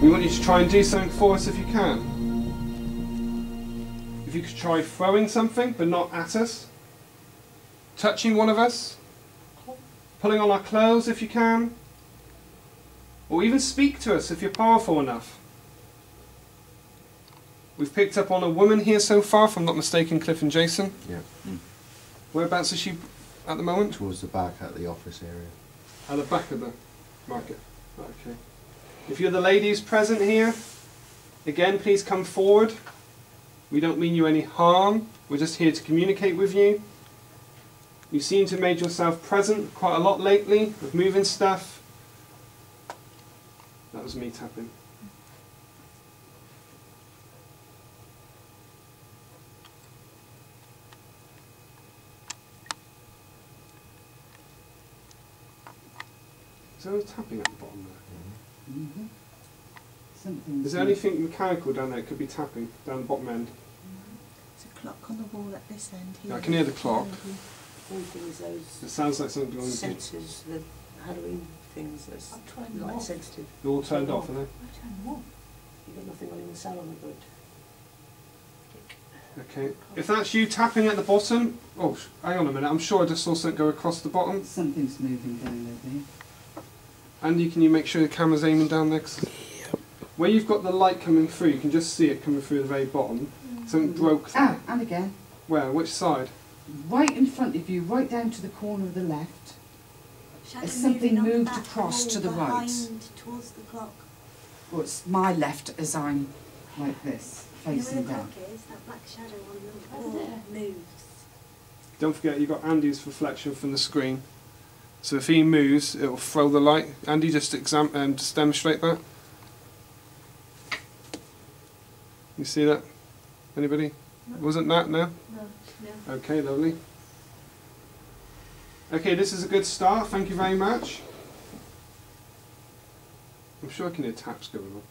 We want you to try and do something for us if you can. If you could try throwing something, but not at us. Touching one of us. Pulling on our clothes if you can. Or even speak to us if you're powerful enough. We've picked up on a woman here so far, if I'm not mistaken, Cliff and Jason. Yeah. Whereabouts is she at the moment? Towards the back at the office area. At the back of the market. Okay. If you're the ladies present here, again, please come forward. We don't mean you any harm. We're just here to communicate with you. You seem to have made yourself present quite a lot lately with moving stuff. That was me tapping. Is there a tapping at the bottom there? Mm-hmm. Is there anything mechanical down there? It could be tapping down the bottom end. There's a clock on the wall at this end here. Yeah, I can hear the clock. All things, those It sounds like something going on. sensors, the Halloween things, that's light sensitive. They're all turned off, are they? You've got nothing on in the salon, but Okay. If that's you tapping at the bottom, oh, hang on a minute. I'm sure I just saw something go across the bottom. Something's moving down there. Andy, can you make sure the camera's aiming down there? 'Cause where you've got the light coming through, you can just see it coming through the very bottom. Something broke there. Ah, and again. Where? Which side? Right in front of you, right down to the corner of the left. Has something moved across to the right? Towards the clock. Well, it's my left as I'm like this, You know facing where the down. clock is? That black shadow on the wall moves. Don't forget, you've got Andy's reflection from the screen. So if he moves, it will throw the light. Andy, just just demonstrate that. You see that? Anybody? No. Wasn't that? No? No, no. Okay, lovely. Okay, this is a good start. Thank you very much. I'm sure I can hear taps going on.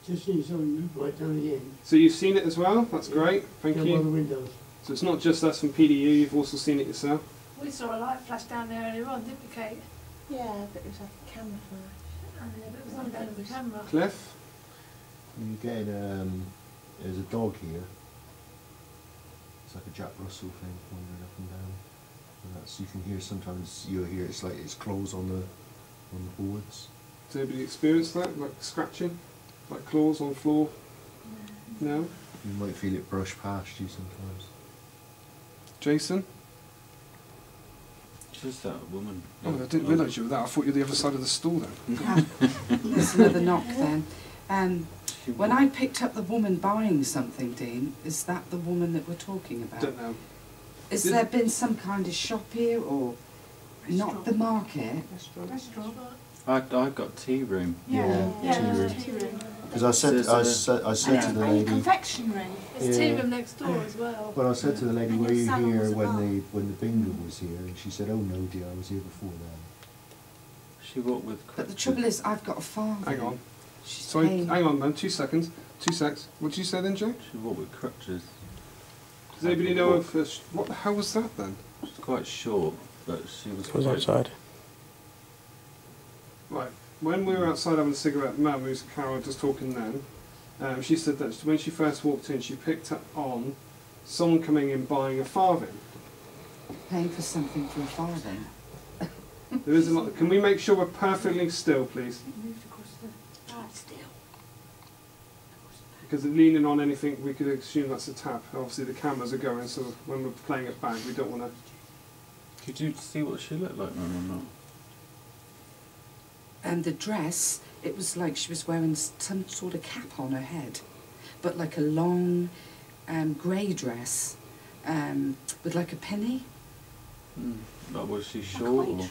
Just seen something move right down the end. So you've seen it as well? That's great. Thank Down by the you. windows. So it's not just us from PDU, you've also seen it yourself? We saw a light flash down there earlier on, didn't we, Kate? Yeah, but it was like a camera flash. And it was on down with the camera. Cliff? You get there's a dog here. It's like a Jack Russell thing wandering up and down. And that's, you can hear sometimes you'll hear it's like its claws on the boards. Has anybody experienced that? Like scratching? Like claws on floor? No? You might feel it brush past you sometimes. Jason? Just that woman. Oh, I didn't realise you were that. I thought you were the other side of the stall then. There's another knock then. When I picked up the woman buying something, Dean, is that the woman that we're talking about? Don't know. Has there been some kind of shop here, or not the market? restaurant. I got tea room. Yeah, tea room. Because I said to the lady. Confectionery. There's Yeah. tea room next door as well. Well, I said to the lady, And "Were your you salon here was when above. the bingo was here?" And she said, "Oh no, dear, I was here before then." She walked with But the trouble is, I've got a farm. Hang on. She's Sorry, paying. hang on man, 2 seconds. 2 secs. What did you say then, Joe? She walked with crutches. Does anybody know of... what the hell was that then? She's quite short, but she was. It was quite- outside. Right. When we were outside having a cigarette, Mum, who's Carole, just talking then, she said that when she first walked in, she picked up on someone coming in buying a farthing. Paying for something for a farthing. There is a lot. Can we make sure we're perfectly still, please? Moved across the still. Because leaning on anything, we could assume that's a tap. Obviously, the cameras are going, so when we're playing it back, we don't want to. Could you see what she looked like, Mum, or not? And the dress, it was like she was wearing some sort of cap on her head, but like a long grey dress with like a penny. Like, was she Like a short? Or? waitress.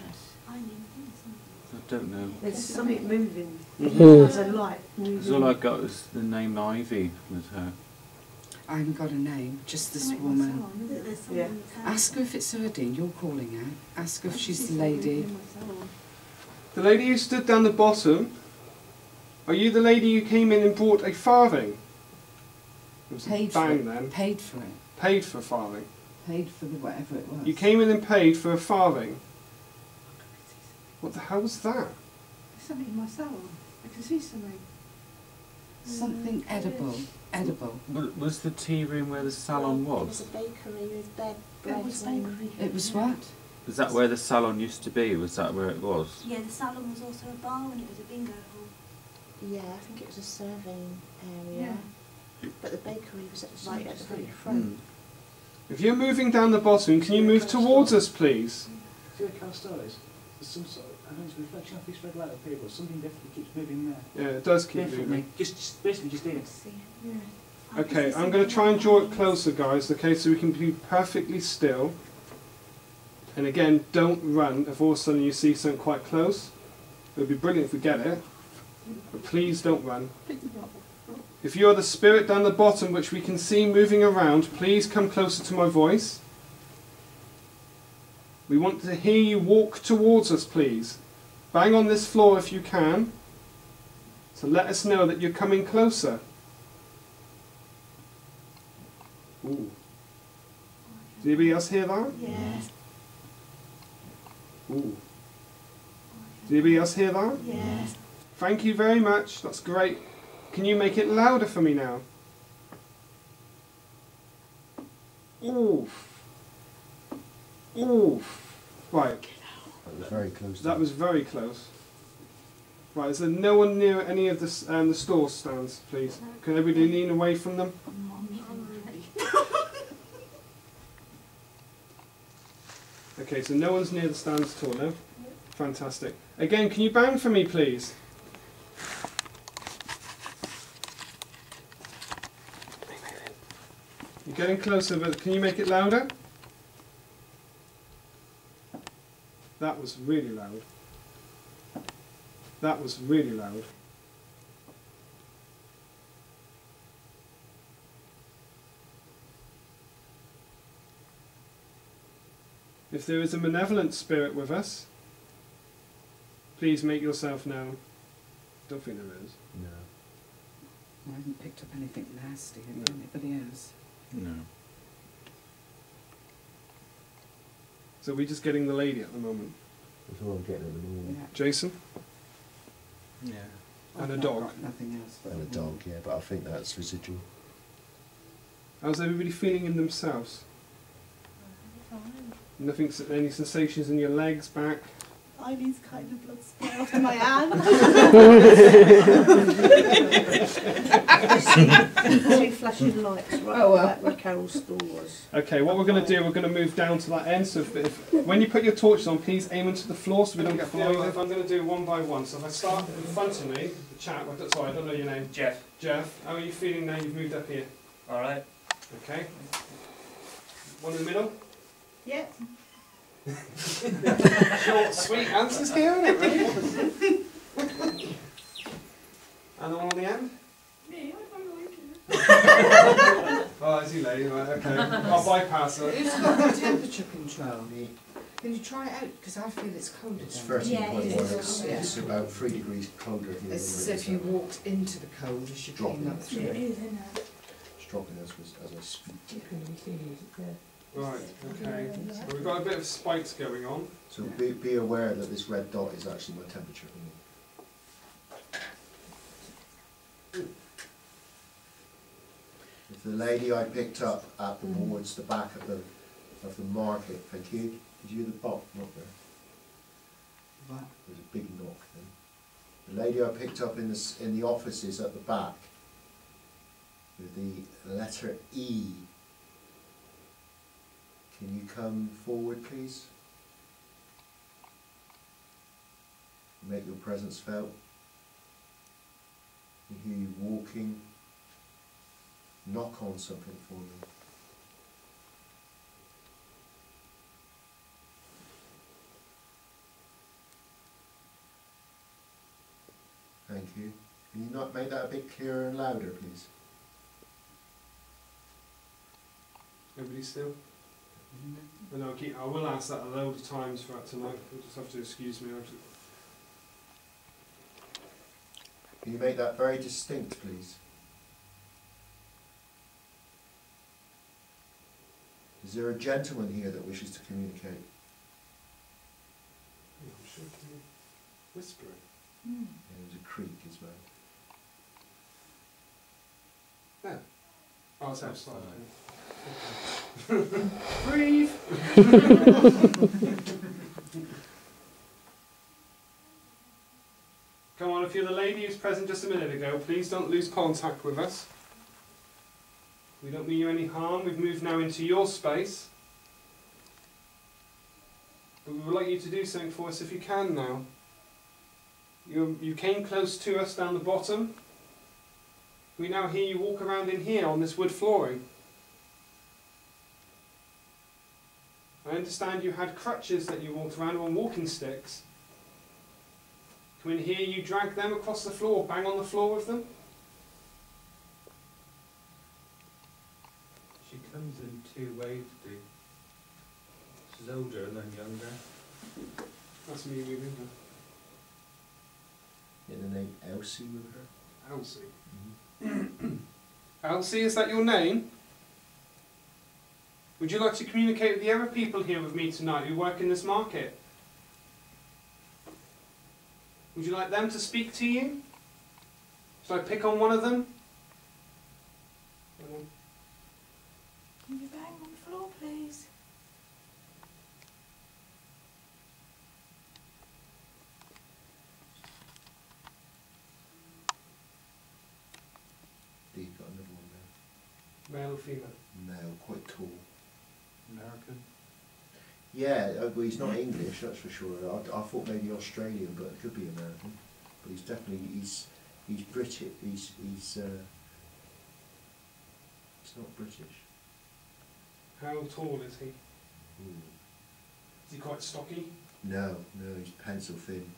I knew. I don't know. There's something moving. Mm. There's a light moving. Because all I got was the name Ivy with her. I haven't got a name, just this Something woman. was on, there's someone Yeah. in the town. Ask her if it's her, Dean, you're calling her. Ask her if she's the lady. The lady who stood down the bottom, are you the lady who came in and bought a farthing? It was Paid a for bang it. then. Paid for it. Paid for a farthing. Paid for the whatever it was. You came in and paid for a farthing. What the hell was that? There's something in my salon. I can see something. Something edible. Edible. Was the tea room where the salon It was was? a bakery with bread. It was bakery. It was what? Was that where the salon used to be? Was that where it was? Yeah, the salon was also a bar and it was a bingo hall. Yeah, I think it was a serving area. But the bakery was right at the very front. If you're moving down the bottom, can you move towards us, please? See where Carole is? There's some sort of, I don't know, it's a reflection of this red light up here, but something definitely keeps moving there. Yeah, it does keep Definitely. moving. Just basically just here. Yeah. Okay, I'm going to try and draw it closer, guys, okay, so we can be perfectly still. And again, don't run if all of a sudden you see something quite close. It would be brilliant if we get it, but please don't run. If you're the spirit down the bottom, which we can see moving around, please come closer to my voice. We want to hear you walk towards us, please. Bang on this floor if you can. So let us know that you're coming closer. Ooh. Did anybody else hear that? Yes. Ooh. Did anybody else hear that? Yes. Thank you very much. That's great. Can you make it louder for me now? Oof. Oof. Right. That was very close. That was very close. Right, is there no one near any of the store stands, please? Can everybody lean away from them? Okay, so no one's near the stands at all, no? Fantastic. Again, can you bang for me, please? You're getting closer, but can you make it louder? That was really loud. That was really loud. If there is a malevolent spirit with us, please make yourself known. Don't think there is. No. I haven't picked up anything nasty. Have No. anybody else? No. So we're just getting the lady at the moment. That's all I'm getting at the moment. Yeah. Jason? Yeah. And a I've not dog. got nothing else. but And a dog, yeah, but I think that's residual. How's everybody feeling in themselves? Nothing, any sensations in your legs, back? Eileen's kind of blood spray off my hand. Two flashing lights right where Carole's stall was. Okay, what we're going to do, we're going to move down to that end, so when you put your torches on, please aim into the floor so we don't get blinded. I'm going to do one by one, so if I start in front of me, the chap, sorry, I don't know your name. Jeff. Jeff, how are you feeling now you've moved up here? Alright. Okay. One in the middle? Yep. Short, sweet answers here, isn't it, really? And the one on the end? Me, I don't like it. Oh, is he late? Right, okay. I'll bypass it. Who's got the temperature control? Can you try it out? Because I feel it's colder It's down there. 13.1, Yeah, it's about 3 degrees colder here. It's as if you walked into the cold as you came up through It it. is, isn't it? It's dropping as I speak. Right, okay. So we've got a bit of spikes going on. So be aware that this red dot is actually my temperature. If the lady I picked up at the towards the back of the market, thank you. Did you hear the bop knock there? What? There's a big knock then. The lady I picked up in the offices at the back with the letter E. Can you come forward, please? Make your presence felt. I hear you walking. Knock on something for me. Thank you. Can you not make that a bit clearer and louder, please? Everybody still? I know, I will ask that a load of times throughout tonight. You'll just have to excuse me. Can you make that very distinct, please? Is there a gentleman here that wishes to communicate? I'm sure. Whispering. And there was a creek as well. There. Oh, it's outside. Outside. Breathe! Come on, if you're the lady who's present just a minute ago, please don't lose contact with us. We don't mean you any harm. We've moved now into your space. But we would like you to do something for us if you can now. You came close to us down the bottom. We now hear you walk around in here on this wood flooring. I understand you had crutches that you walked around on, walking sticks. Can we hear you drag them across the floor, bang on the floor with them? She comes in two waves, dude. She's older and then younger. That's me moving her. Yeah, the name Elsie with her. Elsie. Mm-hmm. Elsie, is that your name? Would you like to communicate with the other people here with me tonight who work in this market? Would you like them to speak to you? Shall I pick on one of them? Can you bang on the floor, please? You've got another one there. Male or female? Male, quite tall. American. Yeah, well, he's not English, that's for sure. I thought maybe Australian, but it could be American. But he's definitely he's British. He's not British. How tall is he? Ooh. Is he quite stocky? No, he's pencil thin.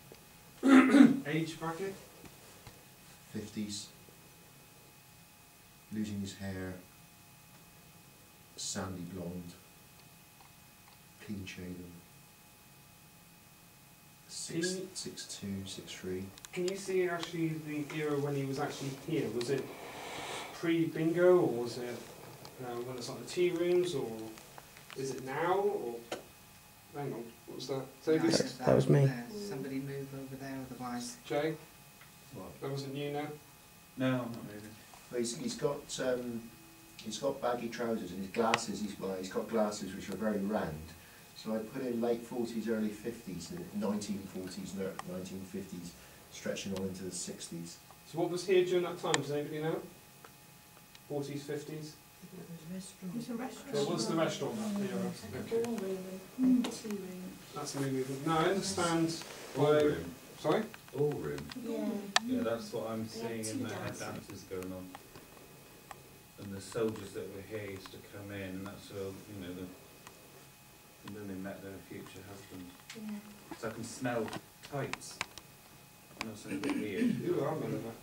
Age bracket? 50s. Losing his hair. Sandy blonde. Clean shaven. Can you- 6'2", 6'3". Can you see actually the era when he was actually here? Was it pre-bingo, or was it when it's like the tea rooms, or is it now? Or hang on, what was that? No, David? That was me. Somebody move over there, otherwise. Jay? What? That wasn't you now? No, not really. Well, he's got baggy trousers and his glasses. He's got glasses which are very round. So I put in late 40s, early 50s, 1940s, 1950s, stretching on into the 60s. So what was here during that time? Does anybody know? 40s, 50s? It's a restaurant. There was the restaurant that era. Okay. Ballroom and tea room. That's moving. No, I understand. Ballroom. Sorry? Ballroom. Yeah. Yeah, that's what I'm seeing tea in the head dancing. dances going on. And the soldiers that were here used to come in, and that's where, you know, the women met their future husband. Yeah. So I can smell tights. I know it's a bit weird. Ooh, I remember that.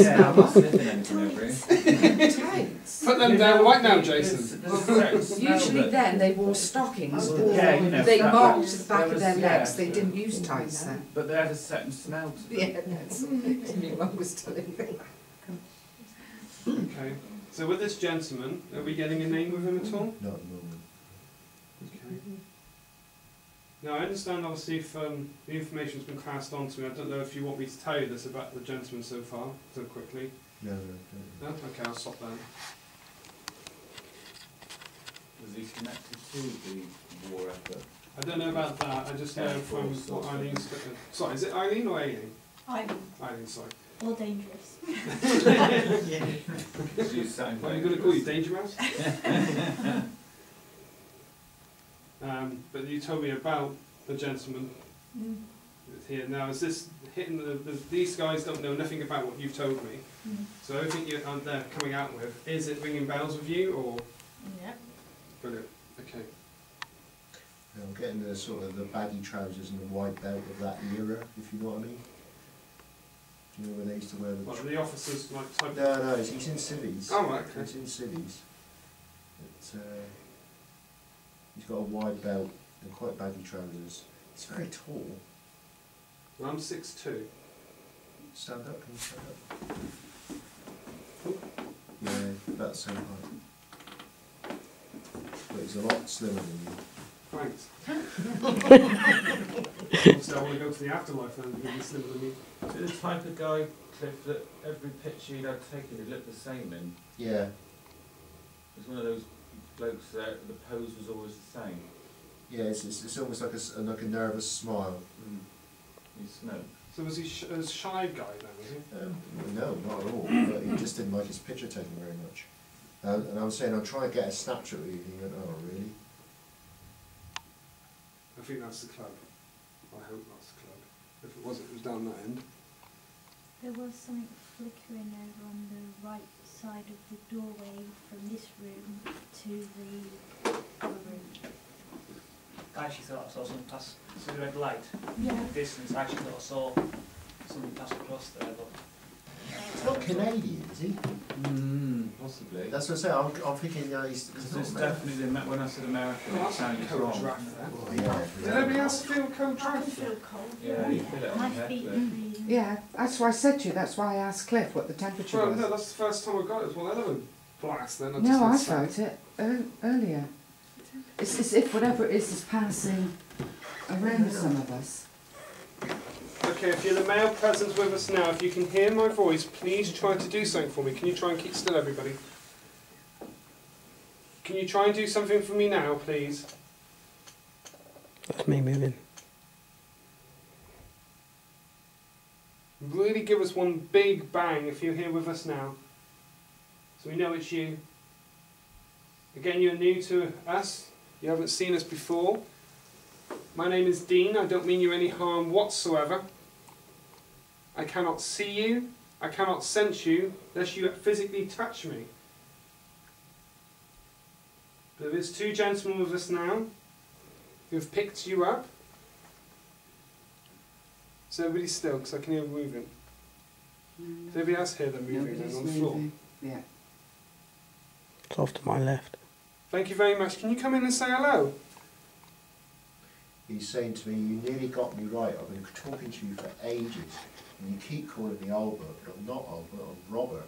Yeah, I'm not sniffing anything over here. Tights. Put them down right now, Jason. There's a certain smell Usually that- then they wore stockings or Yeah, you know, they that- marked the back there of was- their yeah, legs. They so- didn't use tights then. But they had a certain smell to them. Yeah, that's what my mum was telling me. Okay. So with this gentleman, are we getting a name with him at all? Not at the moment. Okay. Now I understand obviously if the information's been passed on to me, I don't know if you want me to tell you this about the gentleman so far, so quickly. No, don't. No? Okay, I'll stop there. Was he connected to the war effort? I don't know about that, I just know Yeah, from of course. what Eileen's... Sorry, is it Eileen or Aileen? Eileen, sorry. Or dangerous. You sound What are you dangerous. going to call you, Danger Mouse? But you told me about the gentleman that's here. Now, is this hitting these guys don't know nothing about what you've told me. So everything they're coming out with, is it ringing bells with you, or? Yeah. Brilliant, okay. I'm getting the sort of the baggy trousers and the wide belt of that era, if you know what I mean. Do you know when they used to wear the... What, are the officers like type? No, he's in civvies. Oh, right, okay. He's in civvies. He's got a wide belt and quite baggy trousers. He's very tall. Well, I'm 6'2". Stand up, can you stand up? Yeah, about the same height. But he's a lot slimmer than you. Thanks. Obviously, I want to go to the afterlife then, because he's slimmer than me. Is it the type of guy, Cliff, that every picture you'd had taken, he looked the same in? Yeah. It was one of those blokes that the pose was always the same. Yeah, it's almost like a nervous smile. He smoked. So was he a shy guy then, was he? No, not at all. But he just didn't like his picture taken very much. And I was saying, I'm trying to get a snapshot of you. And he went, oh, really? I think that's the club. I hope that's the club. If it wasn't, it was down that end. There was something flickering over on the right side of the doorway from this room to the other room. I actually thought I saw something pass through the red light. Yeah. In the distance, I actually thought I saw something pass across there, but... He's not Canadian, is he? Possibly. That's what I say. I'm thinking, he's Because not it's American. definitely the, when I said American, Well, it that's sounded code wrong. draft there. Oh, yeah. Did anybody else feel code I can draft? feel cold. Yeah, you feel it on My your head. feet Cliff. were freezing. Yeah, that's why I said to you, that's why I asked Cliff what the temperature Well, was. no, that's the first time I got it. It was one hell of a blast then. No, I just felt it earlier. It's as if whatever it is passing around some of us. Okay, if you're the male presence with us now, if you can hear my voice, please try to do something for me. Can you try and keep still, everybody? Can you try and do something for me now, please? That's me moving. Really give us one big bang if you're here with us now. So we know it's you. Again, you're new to us. You haven't seen us before. My name is Dean. I don't mean you any harm whatsoever. I cannot see you. I cannot sense you unless you physically touch me. But there's two gentlemen with us now who have picked you up. So everybody's still, because I can hear them moving. Does everybody else hear them moving then Nobody's on the floor? moving. Yeah. It's off to my left. Thank you very much. Can you come in and say hello? He's saying to me, you nearly got me right. I've been talking to you for ages. And you keep calling me Albert, but I'm not Albert, I'm Robert.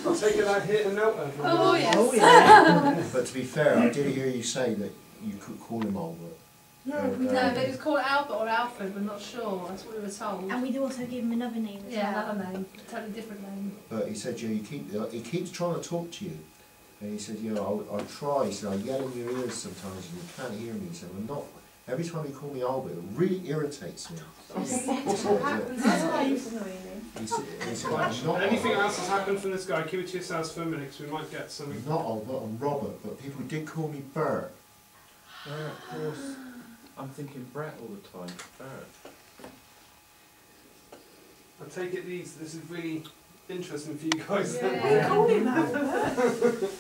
I'll take it out here and note. Oh, yes. Oh, yeah. But to be fair, I did hear you say that you could call him Albert. No, they was called Albert or Alfred, we're not sure, that's what we were told. And we'd also give him another name as Yeah, well. another name, a totally different name. But he said, he keeps trying to talk to you. And he said, I try, he said, I yell in your ears sometimes and you can't hear me. He said, I'm not. Every time you call me Albert, it really irritates me. He said, I'm not Anything Albert. else has happened from this guy, keep it to yourselves for a minute because we might get something. I'm not Albert, I'm Robert, but people did call me Bert. Yeah, of course. I'm thinking Brett all the time. Bert. I take it this is really interesting for you guys. Yeah. Call him Albert.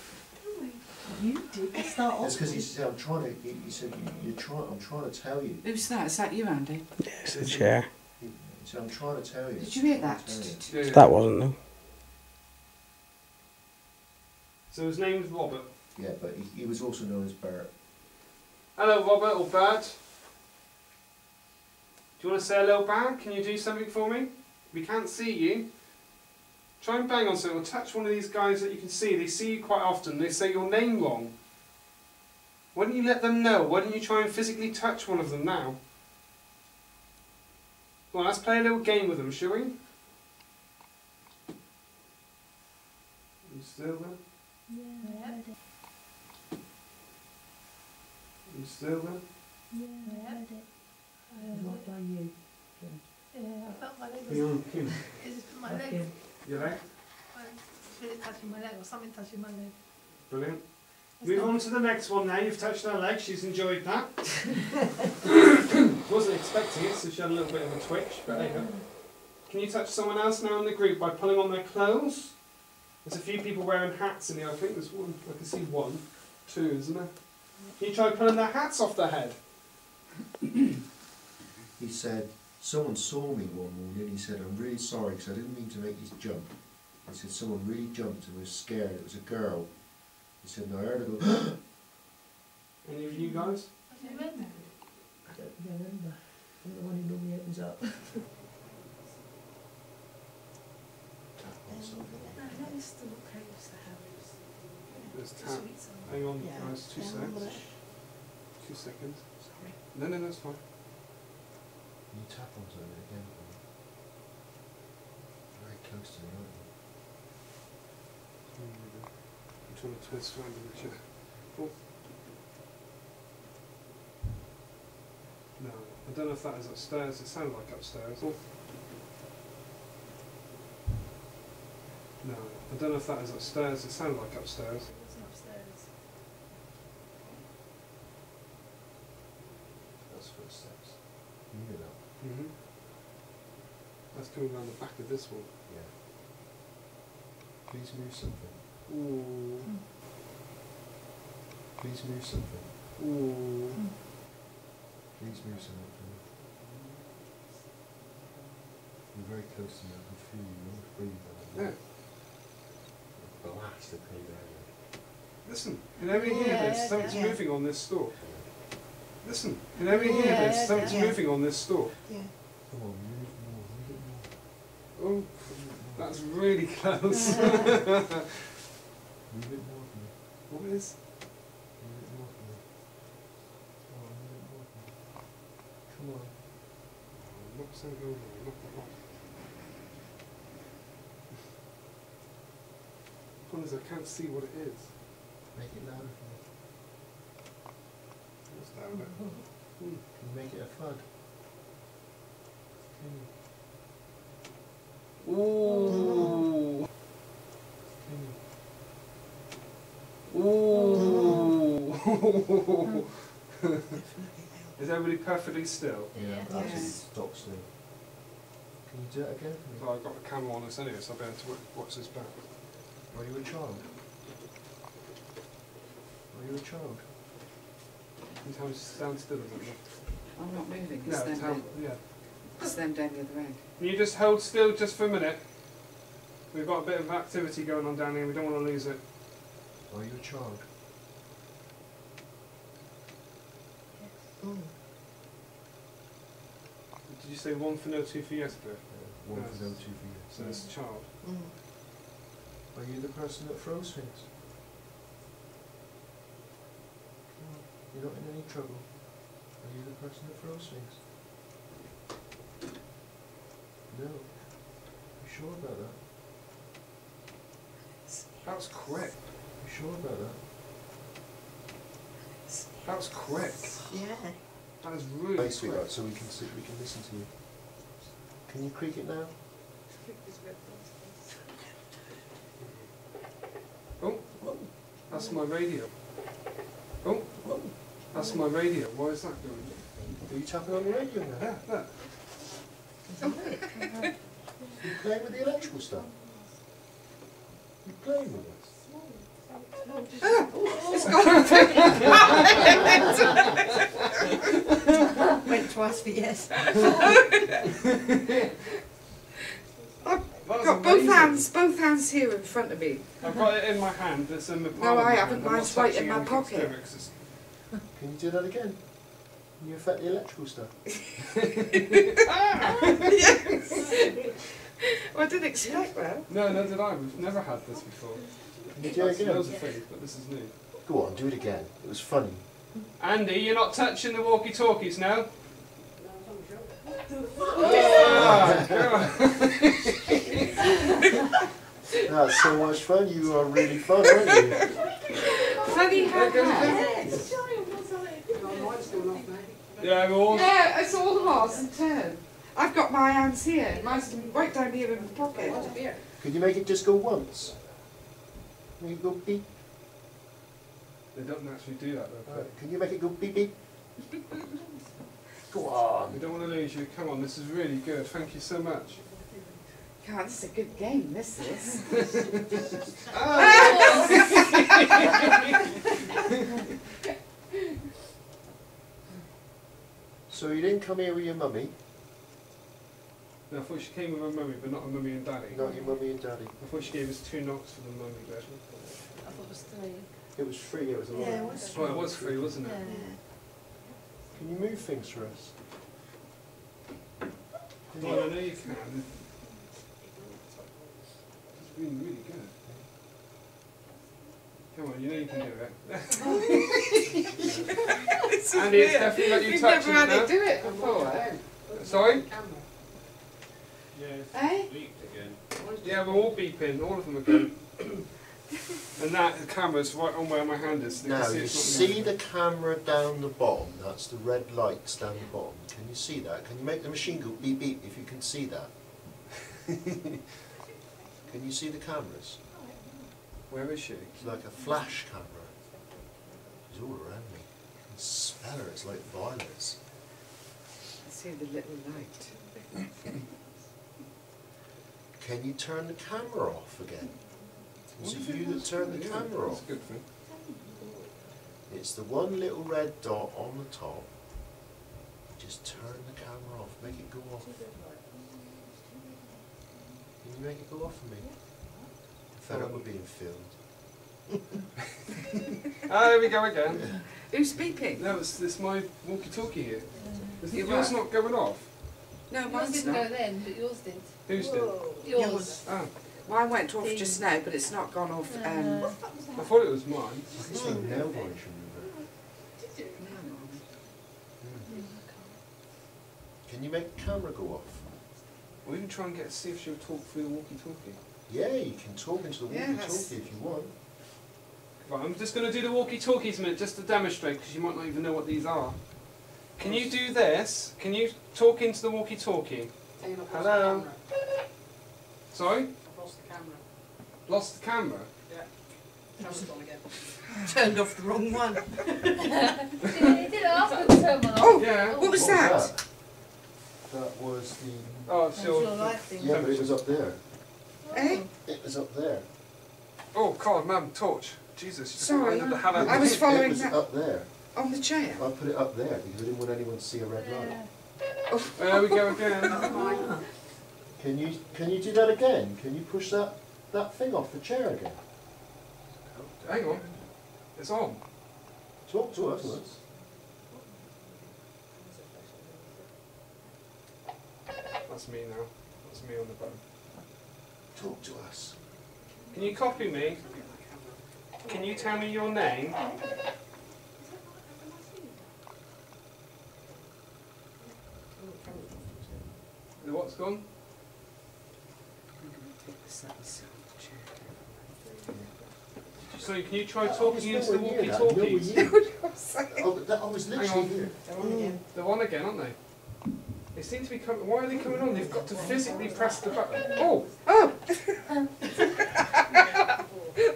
You did start It's off. because he said, I'm trying to, he said, I'm trying to tell you. Who's that? Is that you, Andy? Yeah, it's the chair. He said, I'm trying to tell you. Did you hear that? I'm trying to tell you. Yeah, yeah. That wasn't though. So his name's Robert. Yeah, but he was also known as Bert. Hello Robert or Bert. Do you want to say hello back? Can you do something for me? We can't see you. Try and bang on something or touch one of these guys that you can see. They see you quite often. They say your name wrong. Why don't you let them know? Why don't you try and physically touch one of them now? Well, let's play a little game with them, shall we? You still there? Yeah. You still there? Yeah, I heard it. What by you? Yeah, I felt my leg was... Beyond Kim. It's just my leg. Your leg? I feel it touching my leg or something touching my leg. Brilliant. It's Move not- on to the next one now. You've touched her leg. She's enjoyed that. Wasn't expecting it, so she had a little bit of a twitch, but there you go. Can you touch someone else now in the group by pulling on their clothes? There's a few people wearing hats in here. I think there's one. I can see one. Two, isn't there? Can you try pulling their hats off their head? He said, someone saw me one morning. He said, I'm really sorry because I didn't mean to make you jump. He said, someone really jumped and was scared. It was a girl. He said, and I heard her go, Any of you guys? Do you remember? I don't remember. I'm the one who normally opens up. No, that is still caves the house. There's The tap. sweet side. Hang on, Yeah. guys. 2 Yeah, seconds. 2 seconds. Sorry. No, no, that's fine. Can you tap onto it again? Very close to me, aren't you? I'm trying to twist around in the chair. Oh. No, I don't know if that is upstairs. It sounded like upstairs. Oh. No, I don't know if that is upstairs. It sounded like upstairs. It wasn't upstairs. That's footsteps. Can you hear that? Mm-hmm. That's coming around the back of this one. Yeah. Please move something. Ooh. Please move something. Ooh. Please move something for me. You're very close to me. I can feel you. You're breathe out. Yeah. Blast the pain out of you. Listen, can everybody hear Yeah, this? Something's yeah. moving on this store. Listen, can everybody hear Yeah, this? Something's yeah. moving on this store. Yeah. Come on, move more, move it more. Oh, Move it more. that's really close. Move it more for me. What is? Move it more for me. Come on, move it more for me. Come on. Knock something over. Knock it off. The problem is I can't see what it is. Make it louder for me. What's that with it? Can you make it a thud? Can you? Ooh. Can you? Ooh. Is everybody perfectly still? Yeah, Yeah. absolutely. Yes. Stop still. Can you do it again for me? So I've got the camera on us anyway, so I'll be able to watch this back. Are you a child? Are you a child? Can you tell me to stand still a minute? I'm not moving. No, It's them tell, down. yeah. It's them down the other end. Can you just hold still just for a minute? We've got a bit of activity going on down here, we don't want to lose it. Are you a child? Mm. Did you say 1 for no, 2 for yes, Cliff? One Yes. for them, two for you. So it's a child. Mm. Are you the person that throws things? Come on. You're not in any trouble. Are you the person that throws things? No. You sure about that? That was quick. You sure about that? That was quick. Yeah. That was really Hey, quick. sweetheart, so we can sit, we can listen to you. Can you creak it now? Oh, that's my radio. Oh, that's my radio. Why is that going? Are you tapping on the radio now? Yeah, look. Are you playing with the electrical stuff? You playing with it? It's gone. Went twice for yes. I've That was got amazing. both hands here in front of me. I've got it in my hand. It's in the palm No, of my I hand. haven't. I'm not Mine's right in touching my anything pocket. to do with it 'cause it's- Can you do that again? Can you affect the electrical stuff? Well, I didn't expect that. No, no, did I? We've never had this before. Can you do it That's again? loads of things, but this is new. Go on, do it again. It was funny. Andy, you're not touching the walkie-talkies now? That's so much fun. You are really fun, aren't you? Funny how that. Yeah, we're all... Yeah, it's all horse and turn. I've got my hands here. Mine's right down here in my pocket. Could you make it just go once? Make it go beep. They don't actually do that though. Alright, can you make it go beep beep? Go on. We don't want to lose you. Come on, this is really good. Thank you so much. God, this is a good game, this is. So you didn't come here with your mummy, No, I thought she came with her mummy, but not her mummy and daddy. not your mummy and daddy. I thought she gave us 2 knocks for the mummy bed. I thought it was 3. It was free, it was a lot. Yeah, it was Well, it was free, wasn't it? Yeah. Can you move things for us? Well, I know you can. It's been really good. Come on, you know you can do it. It's Andy, it's definitely not you We've touching never it had now. it do it before. Sorry? Yeah, it's Eh? beeped again. Yeah, we're all beeping, all of them are going. And that, the camera's right on where my hand is. So Now you you can see it's not the camera down the bottom, that's the red lights down the bottom. Can you see that? Can you make the machine go beep beep if you can see that? Can you see the cameras? Where is she? It's like a flash camera. She's all around me. I can smell her, it's like violets. I see the little light. Can you turn the camera off again? It's What if you it that was- turn the yeah, camera that's off. a good thing. It's the one little red dot on the top. Just turn the camera off, make it go off. Can you make it go off for me? I'm fed up with being filmed. Ah, there we go again. Who's beeping? No, it's my walkie-talkie here. Is You're yours right. not going off? No, Yours mine's didn't not. go then, but yours did. Who's did? Yours. Ah, Mine went off just now, but it's not gone off. I thought it was mine. I can see nail varnish remover. Can you make the camera go off? Or even try and see if she'll talk through the walkie-talkie. Yeah, you can talk into the Yeah, walkie-talkie that's- if you want. Right, I'm just going to do the walkie-talkies a minute just to demonstrate, because you might not even know what these are. Can you do this? Can you talk into the walkie-talkie? Hello? Sorry? I've lost the camera. Lost the camera? Yeah. Camera's gone again. Turned off the wrong one. He did ask her to turn one off. Oh, Yeah. what was What that? was that? That was the... Oh, it's That's your your... life thing. Yeah, but it was up there. Eh? It was up there. Oh, God, ma'am, torch. Jesus, you just Sorry. landed the hell out I of was me. following It was that up there. on the chair. I put it up there because I didn't want anyone to see a red light. Yeah. There we go again. Ah. Can you do that again? Can you push that thing off the chair again? Hang on. It's on. Talk to us. That's me now. That's me on the button. Talk to us. Can you copy me? Can you tell me your name? The what's gone? So can you try talking into the walkie-talkies? I was Hang literally on. here. They're on again, aren't they? They seem to be coming. Why are they coming on? They've got to physically press the button. Oh! Oh!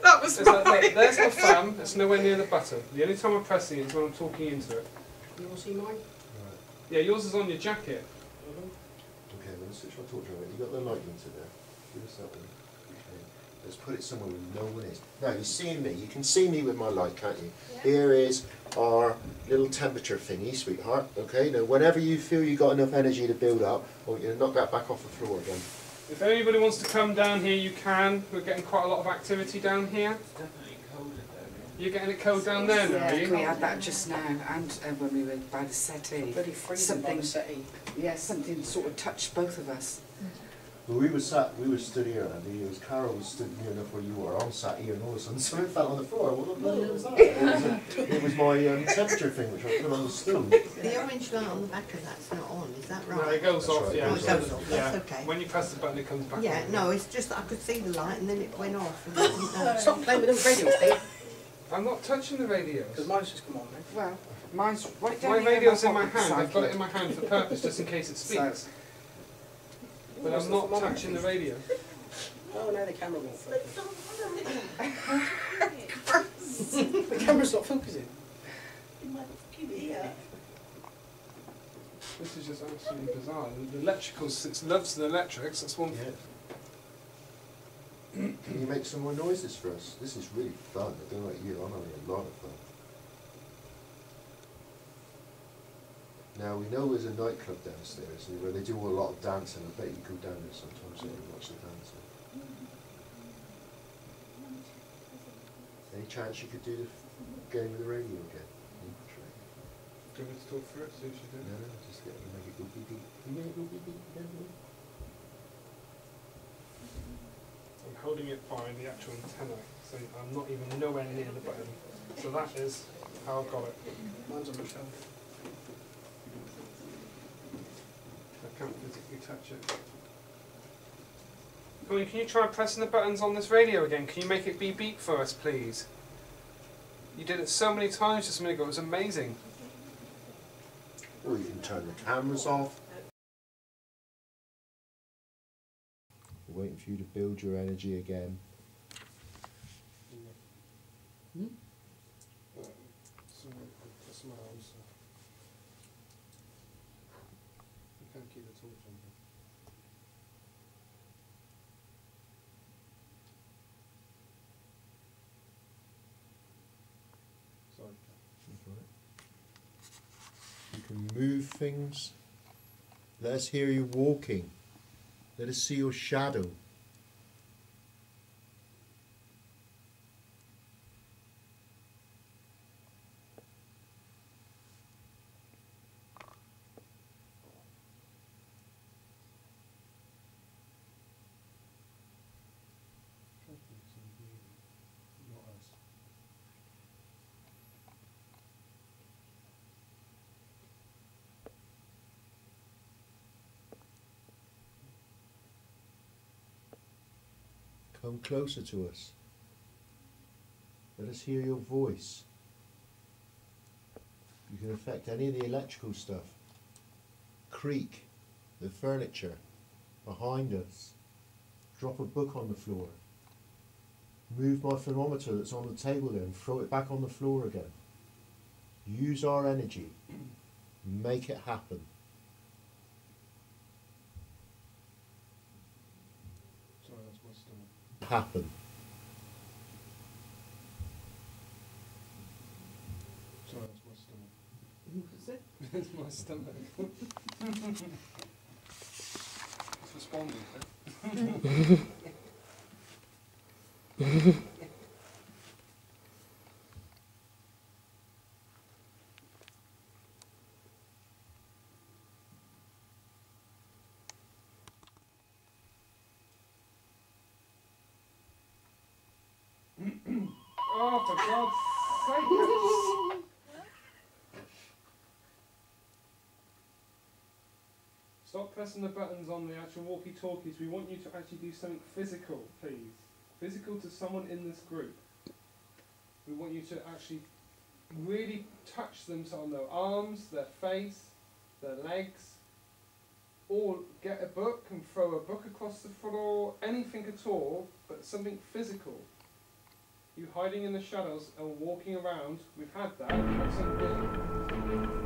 That was Look, there's the fan. It's nowhere near the button. The only time I'm pressing it is when I'm talking into it. You want to see mine? Right. Yeah, yours is on your jacket. Okay, let's switch my torch on. You got the light into there. Give us that one. Okay. Let's put it somewhere where no one is. Now, you're seeing me. You can see me with my light, can't you? Yeah. Here is our little temperature thingy, sweetheart. Okay, now whenever you feel you've got enough energy to build up, I want you to knock that back off the floor again. If anybody wants to come down here, you can. We're getting quite a lot of activity down here. It's definitely colder down You're getting it cold down there now, are Yeah, we you? had that just now, and when we were by the settee. Bloody freezing by the settee. Yeah, something sort of touched both of us. Well, we were stood here, Andy. It was Carole was stood near enough where you were. I'm sat here, and all of a sudden something fell on the floor. What the bloody hell was that? It was my temperature thing, which I put on the stove. The orange light on the back of that's not on, is that No, right? it goes That's off, right, yeah. it Oh, goes it goes off, Yeah. that's okay. When you press the button, it comes back Yeah, on. no, it's just that I could see the light and then it went off. And I didn't know. Stop playing with them radios, Dave. I'm not touching the radios. Because mine's just come on, mate. Well, mine's right down My here radio's in my pocket hand. I've got it side. in my hand for purpose, just in case it speaks. But I'm not touching the radio. Oh, no, the camera won't focus. The camera's not focusing. This is just absolutely bizarre. The electricals, it loves the electrics. That's one thing. Yeah. Can you make some more noises for us? This is really fun. I don't know about you, I'm having a lot of fun. Now we know there's a nightclub downstairs where they do a lot of dancing. I bet you go down there sometimes and watch the dancing. Any chance you could do the game with the radio again? Do you want me to talk through it? See if she No, does. no, just get make it go beep beep. Can you make it go beep beep again? I'm holding it by the actual antenna, so I'm not even nowhere near the button. So that is how I've got it. Mine's on the shelf. I can't physically touch it. Colin, can you try pressing the buttons on this radio again? Can you make it beep beep for us, please? You did it so many times just a minute ago, it was amazing. Or you can turn the cameras off. We're waiting for you to build your energy again. You can't keep the torch on. Sorry. You can move things. Let us hear you walking. Let us see your shadow. Come closer to us. Let us hear your voice. You can affect any of the electrical stuff. Creak the furniture behind us. Drop a book on the floor. Move my thermometer that's on the table there and throw it back on the floor again. Use our energy. Make it happen. Sorry, that's my stomach. Happen. Sorry, that's my stomach. It's my stomach. It's responding. Oh, for God's sake! Stop pressing the buttons on the actual walkie-talkies. We want you to actually do something physical, please. Physical to someone in this group. We want you to actually really touch them on their arms, their face, their legs. Or get a book and throw a book across the floor, anything at all, but something physical. You hiding in the shadows and walking around, we've had that, that's something.